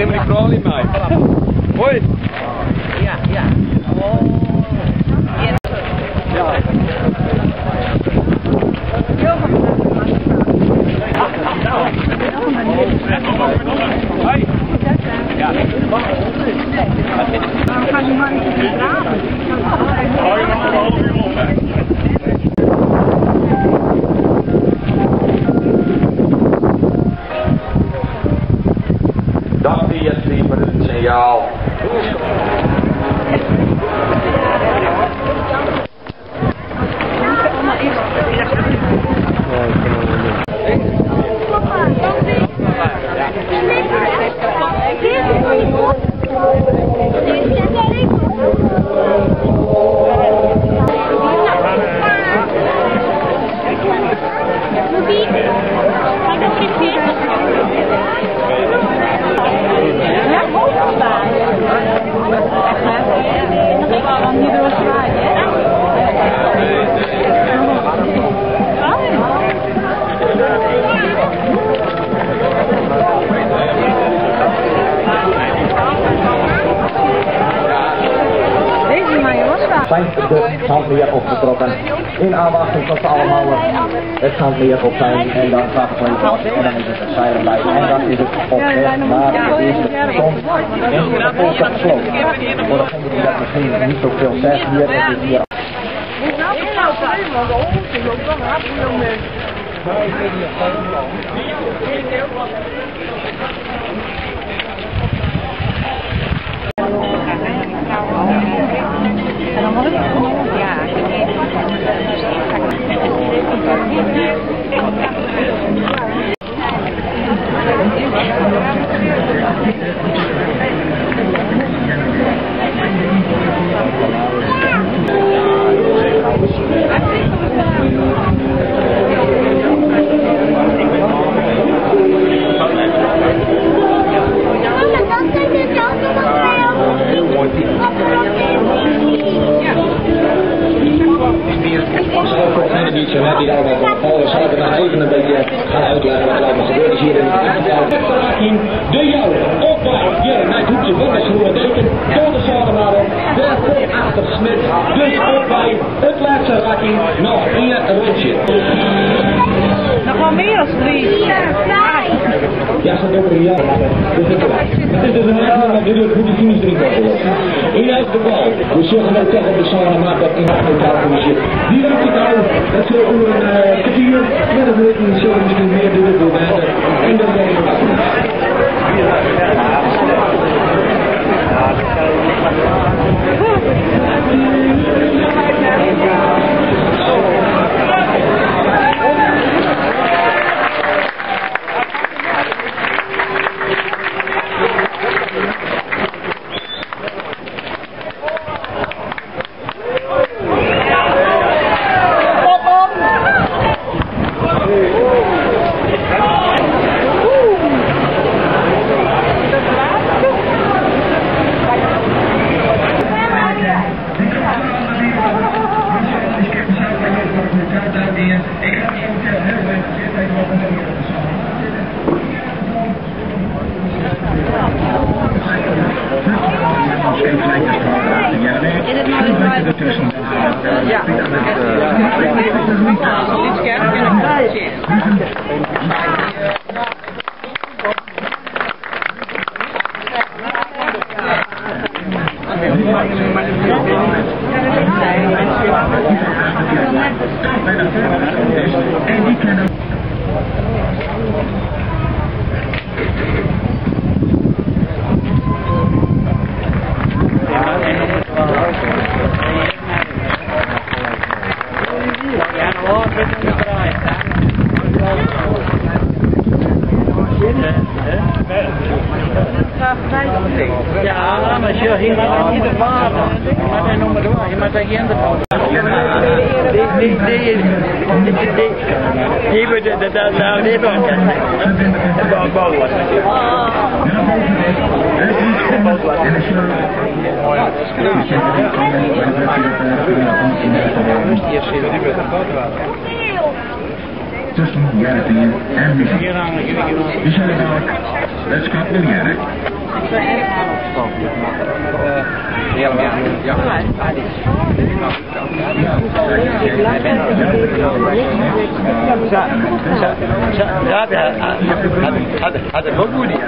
neem die vrouw niet mee. Hoi. Ja, ja. Oh. Ja. Dan die het signaal. Zijn de zandmeer opgetrokken. In aanwachting tot ze allemaal het zandmeer op zijn en dan gaat het gewoon vast en dan is het een zeilen bij en dan is het op weg naar de eerste stond en de volgende gesloten. Voor degene die dat misschien niet zoveel zegt hier, het is hier. En dan moet ik ja. Die allemaal van vallen, zal ik het dan even een beetje gaan uitleggen wat er allemaal gebeurt hier in de achtergrond. De Joure, op bij Gerhard, naar het hoekje van de schroeven deken, door de zadelmaden, daar komt achter Smit, dus op bij het laatste rakking, nog 1 rondje. Nog wel meer als 3. Ja, ze doen er niet aan, dus het is dus een uitgang dat dit ook goed de finish erin wordt gelopen. Ineens de bal, we zorgen dat toch op de zadelmaat dat in het totaal finishje. Die raakt het nou, dat zullen we over een kwartier, met een minuut, zullen we misschien meer doen door water. En dan zijn we Ja, maar je hier niet de waarde. Maar dan noemen we het je moet zeggen de die wordt dat nou dit ook. Brouwer. Tussen Jappie en Visser. Die zijn dadelijk, dat is knap miljoen. Ja, dat had ik ook goed niet.